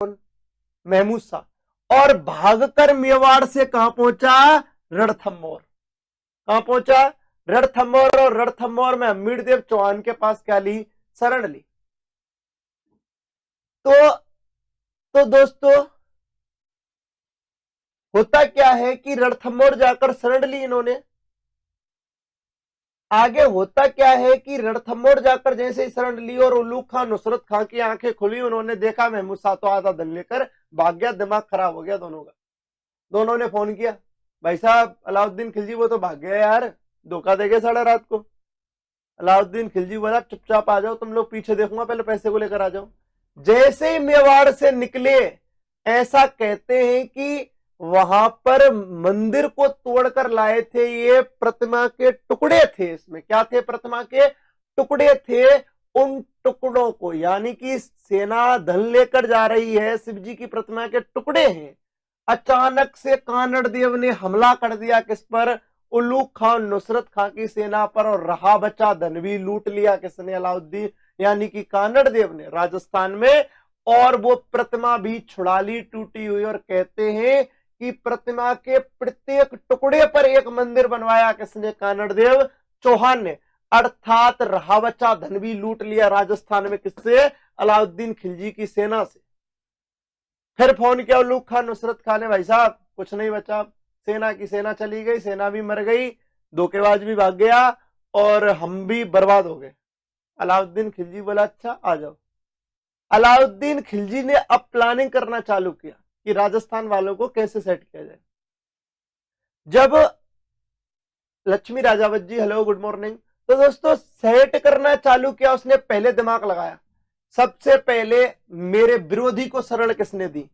महमूद शाह, और भागकर मेवाड़ से कहां पहुंचा? रणथंभौर। कहां पहुंचा? रणथंभौर। और रणथंभौर में हमीरदेव चौहान के पास क्या ली? शरण ली। तो दोस्तों होता क्या है कि रणथंभौर जाकर शरण ली इन्होंने। आगे होता क्या है कि रणथंभौर जाकर जैसे ही शरण ली और उल्लूक खां नुसरत खां की आंखें खुली, उन्होंने देखा महमूद शाह तो आधा धन लेकर भाग गया, दिमाग खराब हो गया दोनों का। दोनों ने फोन किया, भाई साहब अलाउद्दीन खिलजी वो तो भाग गया यार, धोखा दे गए साढ़े रात को। अलाउद्दीन खिलजी बोला चुपचाप आ जाओ तुम लोग, पीछे देखूंगा, पहले पैसे को लेकर आ जाओ। जैसे ही मेवाड़ से निकले, ऐसा कहते हैं कि वहां पर मंदिर को तोड़कर लाए थे, ये प्रतिमा के टुकड़े थे। इसमें क्या थे? प्रतिमा के टुकड़े थे। उन टुकड़ों को, यानी कि सेना धन लेकर जा रही है, शिव जी की प्रतिमा के टुकड़े हैं। अचानक से कानड़ देव ने हमला कर दिया किस पर? उल्लूक खां नुसरत खां की सेना पर, और रहा बचा धन भी लूट लिया। किसने? अलाउद्दीन यानी कि कानड़ देव ने, राजस्थान में। और वो प्रतिमा भी छुड़ा ली टूटी हुई। और कहते हैं कि प्रतिमा के प्रत्येक टुकड़े पर एक मंदिर बनवाया। किसने? कानड़ देव चौहान ने। अर्थात रहा बचा धन भी लूट लिया राजस्थान में। किससे? अलाउद्दीन खिलजी की सेना से। फिर फोन किया उल्लूक खां नुसरत खां ने, भाई साहब कुछ नहीं बचा, सेना की सेना चली गई, सेना भी मर गई, धोखेबाज भी भाग गया, और हम भी बर्बाद हो गए। अलाउद्दीन खिलजी बोला अच्छा आ जाओ। अलाउद्दीन खिलजी ने अब प्लानिंग करना चालू किया कि राजस्थान वालों को कैसे सेट किया जाए। जब लक्ष्मी राजावत जी, हेलो गुड मॉर्निंग। तो दोस्तों सेट करना चालू किया उसने, पहले दिमाग लगाया। सबसे पहले मेरे विरोधी को शरण किसने दी?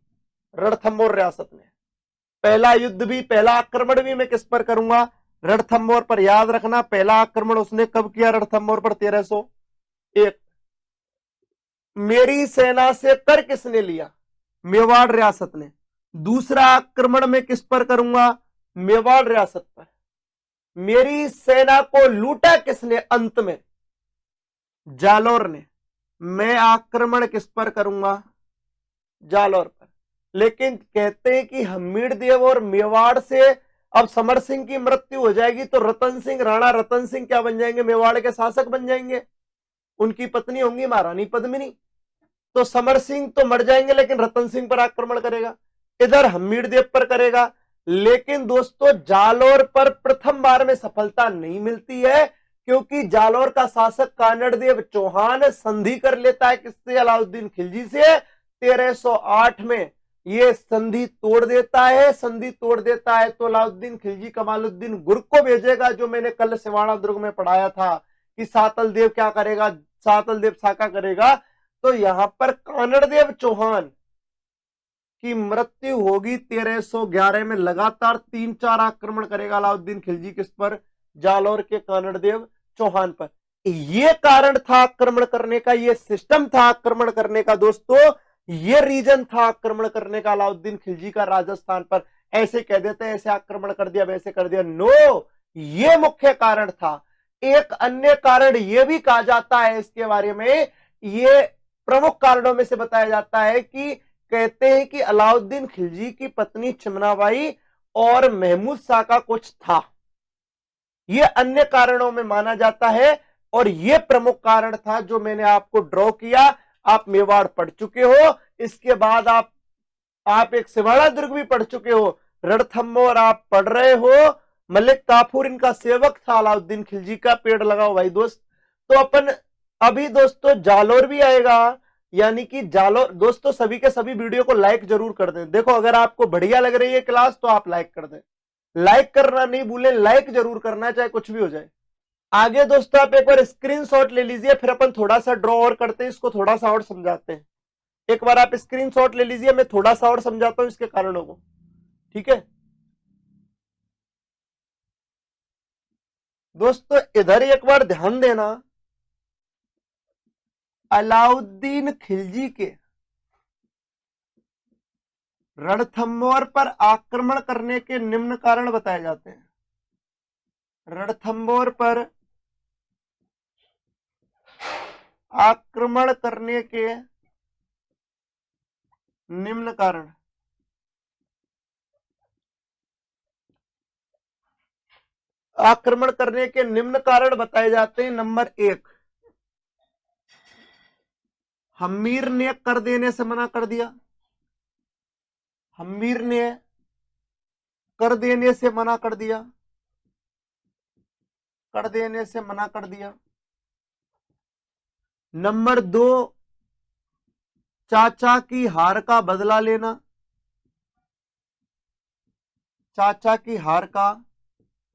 रणथंभौर रियासत ने। पहला युद्ध भी, पहला आक्रमण भी मैं किस पर करूंगा? रणथंभौर पर। याद रखना पहला आक्रमण उसने कब किया रणथंभौर पर? 1301। मेरी सेना से कर किसने लिया? मेवाड़ रियासत ने। दूसरा आक्रमण मैं किस पर करूंगा? मेवाड़ रियासत पर। मेरी सेना को लूटा किसने अंत में? जालोर ने। मैं आक्रमण किस पर करूंगा? जालोर पर। लेकिन कहते हैं कि हमीरदेव और मेवाड़ से अब समर सिंह की मृत्यु हो जाएगी तो रतन सिंह, राणा रतन सिंह क्या बन जाएंगे? मेवाड़ के शासक बन जाएंगे। उनकी पत्नी होंगी महारानी पद्मिनी। तो समर सिंह तो मर जाएंगे, लेकिन रतन सिंह पर आक्रमण करेगा, इधर हमीरदेव पर करेगा। लेकिन दोस्तों जालोर पर प्रथम बार में सफलता नहीं मिलती है, क्योंकि जालोर का शासक कानड़ देव चौहान संधि कर लेता है किससे? अलाउद्दीन खिलजी से। 1308 में ये संधि तोड़ देता है। संधि तोड़ देता है तो अलाउद्दीन खिलजी कमालुद्दीन गुर्ग को भेजेगा, जो मैंने कल सिवाड़ा दुर्ग में पढ़ाया था कि सातल देव क्या करेगा? सातल देव साका करेगा। तो यहां पर कानड़ देव चौहान की मृत्यु होगी 1311 में। लगातार 3-4 आक्रमण करेगा अलाउद्दीन खिलजी किस पर? जालोर के कानड़ देव चौहान पर। यह कारण था आक्रमण करने का, यह सिस्टम था आक्रमण करने का दोस्तों, यह रीजन था आक्रमण करने का अलाउद्दीन खिलजी का राजस्थान पर। ऐसे कह देते हैं ऐसे आक्रमण कर दिया, वैसे कर दिया, नो, यह मुख्य कारण था। एक अन्य कारण यह भी कहा जाता है इसके बारे में, यह प्रमुख कारणों में से बताया जाता है कि कहते हैं कि अलाउद्दीन खिलजी की पत्नी चिमनाबाई और महमूद शाह का कुछ था। यह अन्य कारणों में माना जाता है, और यह प्रमुख कारण था जो मैंने आपको ड्रॉ किया। आप मेवाड़ पढ़ चुके हो, इसके बाद आप एक सिवाड़ा दुर्ग भी पढ़ चुके हो, रणथंभौर आप पढ़ रहे हो, मलिक काफूर इनका सेवक था अलाउद्दीन खिलजी का। पेड़ लगाओ भाई दोस्त। तो अपन अभी दोस्तों जालोर भी आएगा, यानी कि जालोर। दोस्तों सभी के सभी वीडियो को लाइक जरूर कर दें। देखो अगर आपको बढ़िया लग रही है क्लास तो आप लाइक कर दें, लाइक करना नहीं भूलें, लाइक जरूर करना, चाहे कुछ भी हो जाए। आगे दोस्तों आप एक बार स्क्रीनशॉट ले लीजिए, फिर अपन थोड़ा सा ड्रॉ और करते हैं, इसको थोड़ा सा और समझाते हैं। एक बार आप स्क्रीनशॉट ले लीजिए, मैं थोड़ा सा और समझाता हूं इसके कारणों को, ठीक है दोस्तों? इधर एक बार ध्यान देना, अलाउद्दीन खिलजी के रणथंभौर पर आक्रमण करने के निम्न कारण बताए जाते हैं। रणथंभौर पर आक्रमण करने के निम्न कारण। आक्रमण करने के निम्न कारण बताए जाते हैं। नंबर 1, हम्मीर ने कर देने से मना कर दिया। हम्मीर ने कर देने से मना कर दिया। कर देने से मना कर दिया। नंबर 2, चाचा की हार का बदला लेना। चाचा की हार का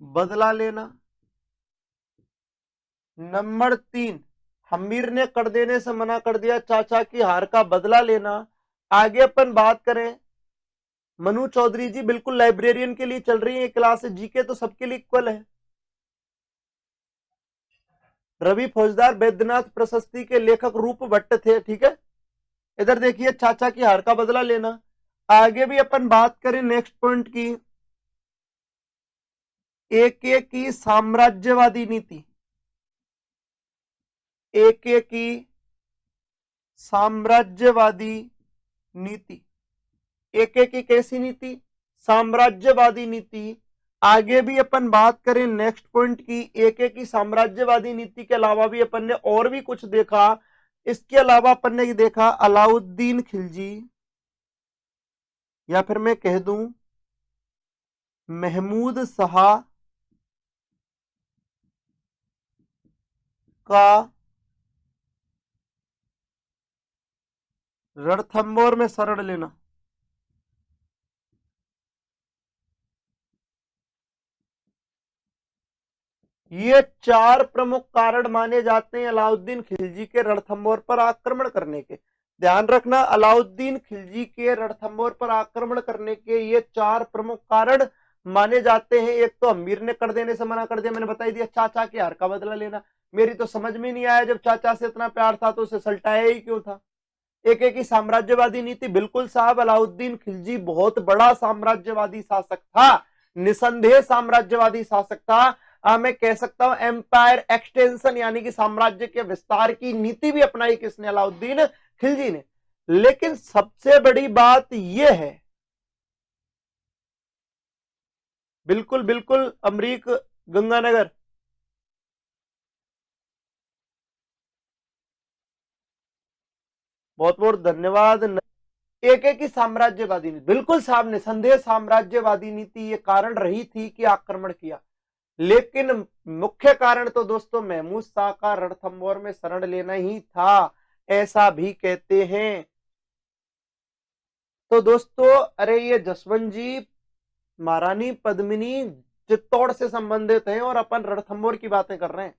बदला लेना। नंबर 3, हम्मीर ने कर देने से मना कर दिया, चाचा की हार का बदला लेना। आगे अपन बात करें, मनु चौधरी जी बिल्कुल लाइब्रेरियन के लिए चल रही है क्लास, जीके तो सबके लिए इक्वल है। रवि फौजदार बैद्यनाथ प्रशस्ति के लेखक रूप भट्ट थे, ठीक है। इधर देखिए, चाचा की हार का बदला लेना। आगे भी अपन बात करें नेक्स्ट पॉइंट की, एके की साम्राज्यवादी नीति। एके की साम्राज्यवादी नीति। एके की कैसी नीति? साम्राज्यवादी नीति। आगे भी अपन बात करें नेक्स्ट पॉइंट की, एके की साम्राज्यवादी नीति के अलावा भी अपन ने और भी कुछ देखा। इसके अलावा अपन ने देखा अलाउद्दीन खिलजी, या फिर मैं कह दूं महमूद शाह का रणथंभौर में शरण लेना। ये 4 प्रमुख कारण माने जाते हैं अलाउद्दीन खिलजी के रणथंभौर पर आक्रमण करने के। ध्यान रखना, अलाउद्दीन खिलजी के रणथंभौर पर आक्रमण करने के ये 4 प्रमुख कारण माने जाते हैं। एक तो अमीर ने कर देने से मना कर दिया, मैंने बताई दिया। चाचा के हार का बदला लेना, मेरी तो समझ में नहीं आया, जब चाचा से इतना प्यार था तो उसे सल्टाया ही क्यों था। एक की साम्राज्यवादी नीति, बिल्कुल साहब, अलाउद्दीन खिलजी बहुत बड़ा साम्राज्यवादी शासक था, निसंदेह साम्राज्यवादी शासक था। मैं कह सकता हूं एम्पायर एक्सटेंशन यानी कि साम्राज्य के विस्तार की नीति भी अपनाई किसने? अलाउद्दीन खिलजी ने। लेकिन सबसे बड़ी बात यह है, बिल्कुल बिल्कुल अमरीक गंगानगर, बहुत बहुत धन्यवाद। एक की साम्राज्यवादी नीति, बिल्कुल साहब, निसंदेह साम्राज्यवादी नीति ये कारण रही थी कि आक्रमण किया। लेकिन मुख्य कारण तो दोस्तों महमूद शाह का रणथंभौर में शरण लेना ही था, ऐसा भी कहते हैं। तो दोस्तों, अरे ये जसवंत जी महारानी पद्मिनी चित्तौड़ से संबंधित हैं और अपन रणथंभौर की बातें कर रहे हैं,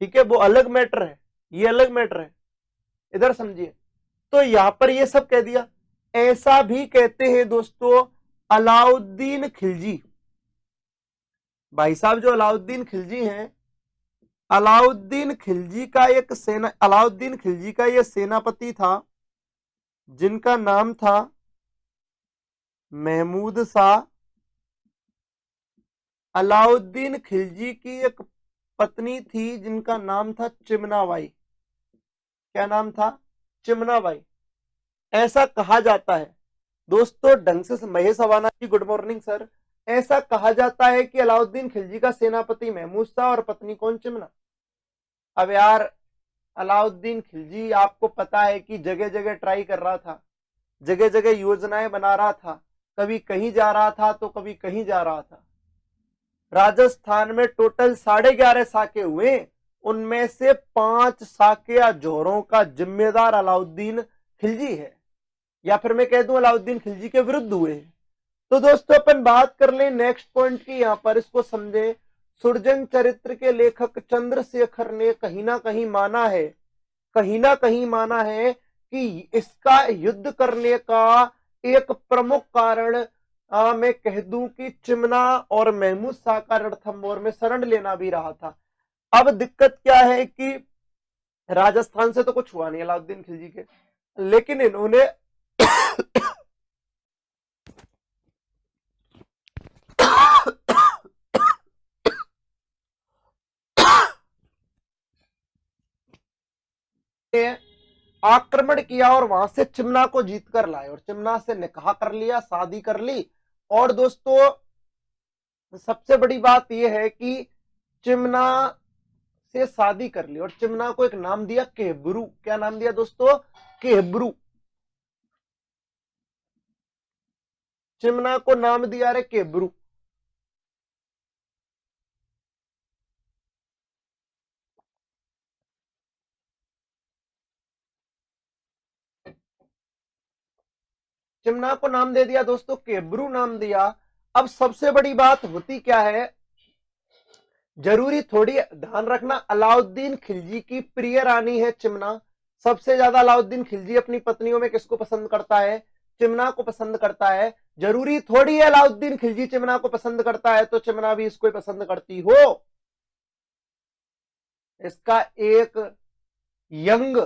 ठीक है। वो अलग मैटर है, ये अलग मैटर है, इधर समझिए। तो यहां पर ये सब कह दिया। ऐसा भी कहते हैं दोस्तों अलाउद्दीन खिलजी, भाई साहब जो अलाउद्दीन खिलजी हैं, अलाउद्दीन खिलजी का एक अलाउद्दीन खिलजी का ये सेनापति था जिनका नाम था महमूद शाह। अलाउद्दीन खिलजी की एक पत्नी थी जिनका नाम था चिमनाबाई। क्या नाम था? चिमनाबाई। ऐसा कहा जाता है दोस्तों, ढंग से महेश अवाना जी, गुड मॉर्निंग सर। ऐसा कहा जाता है कि अलाउद्दीन खिलजी का सेनापति महमूद शाह और पत्नी कौन? चिमना। अब यार, अलाउद्दीन खिलजी आपको पता है कि जगह जगह ट्राई कर रहा था, जगह जगह योजनाएं बना रहा था, कभी कहीं जा रहा था तो कभी कहीं जा रहा था। राजस्थान में टोटल 11.5 साके हुए, उनमें से 5 साके या जोरों का जिम्मेदार अलाउद्दीन खिलजी है, या फिर मैं कह दूं अलाउद्दीन खिलजी के विरुद्ध हुए। तो दोस्तों अपन बात कर लें नेक्स्ट पॉइंट की, यहां पर इसको समझे। सुरजन चरित्र के लेखक चंद्रशेखर ने कहीं ना कहीं माना है, कहीं ना कहीं माना है कि इसका युद्ध करने का एक प्रमुख कारण मैं कह दूं कि चिमना और महमूद शाह का रणथंभौर में शरण लेना भी रहा था। अब दिक्कत क्या है कि राजस्थान से तो कुछ हुआ नहीं अलाउद्दीन खिलजी के, लेकिन इन्होंने आक्रमण किया और वहां से चिमना को जीत कर लाए और चिमना से निकाह कर लिया, शादी कर ली। और दोस्तों सबसे बड़ी बात यह है कि चिमना से शादी कर ली और चिमना को एक नाम दिया केहब्रू। क्या नाम दिया दोस्तों? केहब्रू। चिमना को नाम दिया रे केहब्रू। चिमना को नाम दे दिया दोस्तों, केब्रू नाम दिया। अब सबसे बड़ी बात होती क्या है, जरूरी थोड़ी ध्यान रखना, अलाउद्दीन खिलजी की प्रिय रानी है चिमना। सबसे ज्यादा अलाउद्दीन खिलजी अपनी पत्नियों में किसको पसंद करता है? चिमना को पसंद करता है। जरूरी थोड़ी है अलाउद्दीन खिलजी चिमना को पसंद करता है तो चिमना भी इसको पसंद करती हो। इसका एक यंग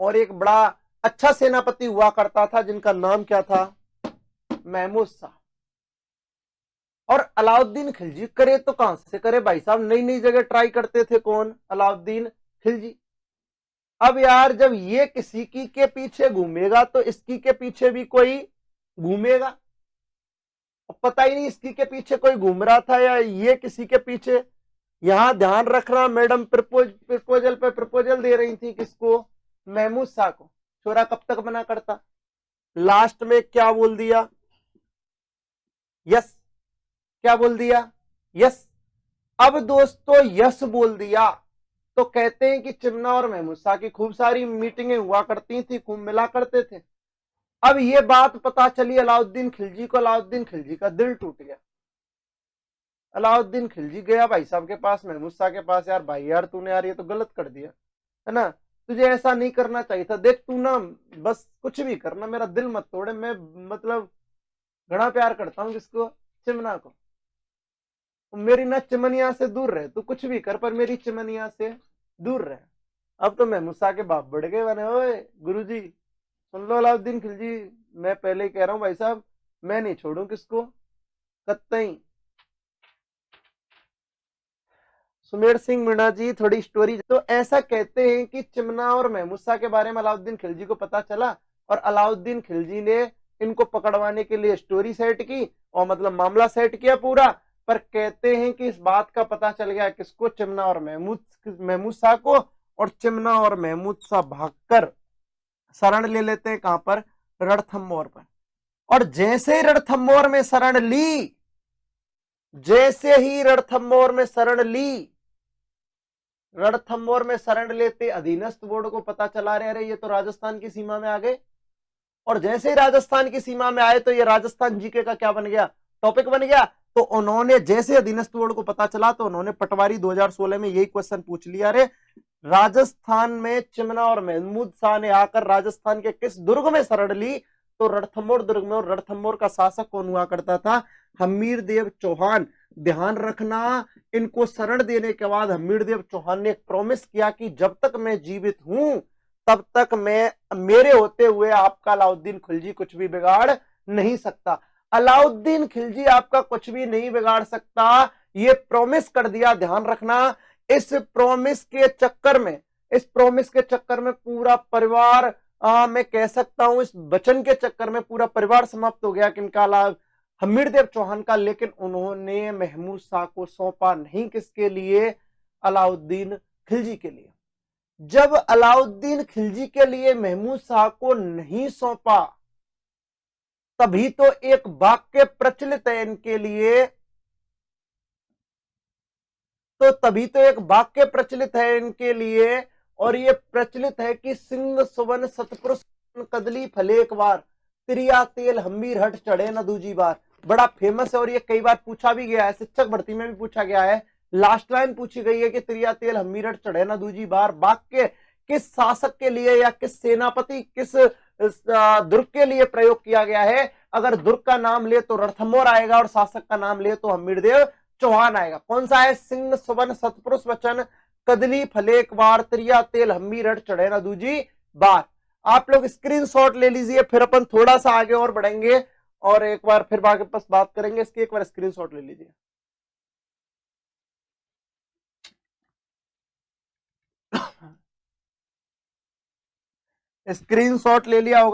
और एक बड़ा अच्छा सेनापति हुआ करता था जिनका नाम क्या था? महमूद शाह। और अलाउद्दीन खिलजी करे तो कहां से करे भाई साहब, नई नई जगह ट्राई करते थे। कौन? अलाउद्दीन खिलजी। अब यार जब ये किसी की के पीछे घूमेगा तो इसकी के पीछे भी कोई घूमेगा। पता ही नहीं इसकी के पीछे कोई घूम रहा था या ये किसी के पीछे। यहां ध्यान रखना, मैडम प्रपोजल पे प्रपोजल दे रही थी किसको? महमूद शाह को। छोरा कब तक मना करता? लास्ट में क्या बोल दिया? यस। क्या बोल दिया? यस। अब दोस्तों यस बोल दिया तो कहते हैं कि चिमना और महमूद शाह की खूब सारी मीटिंगें हुआ करती थी, खूब मिला करते थे। अब ये बात पता चली अलाउद्दीन खिलजी को, अलाउद्दीन खिलजी का दिल टूट गया। अलाउद्दीन खिलजी गया भाई साहब के पास, महमूद शाह के पास, यार भाई यार तूने यार ये तो गलत कर दिया है ना, तुझे ऐसा नहीं करना चाहिए था। देख तू ना बस कुछ भी करना, मेरा दिल मत तोड़े, मैं मतलब घना प्यार करता हूं किसको? चिमना को। मेरी ना चिमनिया से दूर रहे, तू कुछ भी कर पर मेरी चिमनिया से दूर रहे। अब तो महमूद शाह के बाप बढ़ गए, बने ओए गुरुजी सुन लो अलाउद्दीन खिलजी, मैं पहले ही कह रहा हूं भाई साहब, मैं नहीं छोड़ू किसको कतई। सुमेर सिंह मीणा जी थोड़ी स्टोरी। तो ऐसा कहते हैं कि चिमना और महमूद शाह के बारे में अलाउद्दीन खिलजी को पता चला और अलाउद्दीन खिलजी ने इनको पकड़वाने के लिए स्टोरी सेट की और मतलब मामला सेट किया पूरा। पर कहते हैं कि इस बात का पता चल गया किसको? चिमना और महमूद शाह को। और चिमना और महमूद शाह भागकर शरण ले लेते हैं कहां पर? रणथंभौर पर। और जैसे ही रणथंभौर में शरण ली, जैसे ही रणथंभौर में शरण ली, रणथंभौर में शरण लेते अधीनस्थ बोर्ड को पता चला रहे ये तो राजस्थान की सीमा में आ गए। और जैसे ही राजस्थान की सीमा में आए तो ये राजस्थान जीके का क्या बन गया? टॉपिक बन गया। तो उन्होंने जैसे अधीनस्थ बोर्ड को पता चला तो उन्होंने पटवारी 2016 में यही क्वेश्चन पूछ लिया, रे राजस्थान में चिमना और महमूद शाह ने आकर राजस्थान के किस दुर्ग में शरण ली? तो रणथंभौर दुर्ग में। और रणथंभौर का शासक कौन हुआ करता था? हमीर देव चौहान। ध्यान रखना, इनको शरण देने के बाद हमीर देव चौहान ने एक प्रॉमिस किया कि जब तक मैं जीवित हूं तब तक मैं, मेरे होते हुए आपका अलाउद्दीन खिलजी कुछ भी बिगाड़ नहीं सकता। अलाउद्दीन खिलजी आपका कुछ भी नहीं बिगाड़ सकता, ये प्रॉमिस कर दिया। ध्यान रखना, इस प्रॉमिस के चक्कर में, इस प्रॉमिस के चक्कर में पूरा परिवार, मैं कह सकता हूं इस वचन के चक्कर में पूरा परिवार समाप्त हो गया किनका? हमीरदेव चौहान का। लेकिन उन्होंने महमूद शाह को सौंपा नहीं, किसके लिए? अलाउद्दीन खिलजी के लिए। जब अलाउद्दीन खिलजी के लिए महमूद शाह को नहीं सौंपा तभी तो एक वाक्य प्रचलित है इनके लिए, तो तभी तो एक वाक्य प्रचलित है इनके लिए। और ये प्रचलित है कि सिंह सुवन सतपुरुष कदली फले एक बार, त्रिया तेल हम्बीर हट चढ़े न दूजी बार। बड़ा फेमस है और ये कई बार पूछा भी गया है, शिक्षक भर्ती में भी पूछा गया है। लास्ट लाइन पूछी गई है कि त्रिया तेल हम्बीर हट चढ़े न दूजी बार वाक्य किस शासक के लिए या किस सेनापति, किस दुर्ग के लिए प्रयोग किया गया है? अगर दुर्ग का नाम ले तो रणथंभौर आएगा और शासक का नाम ले तो हमीरदेव चौहान आएगा। कौन सा है? सिंह सुवन सतपुरुष वचन कदली फलेक बार, त्रिया तेल हम्मी रट चढ़े ना दूजी बार। आप लोग स्क्रीनशॉट ले लीजिए, फिर अपन थोड़ा सा आगे और बढ़ेंगे और एक बार फिर वापस बात करेंगे इसकी। एक बार स्क्रीनशॉट ले लीजिए। स्क्रीनशॉट ले लिया होगा।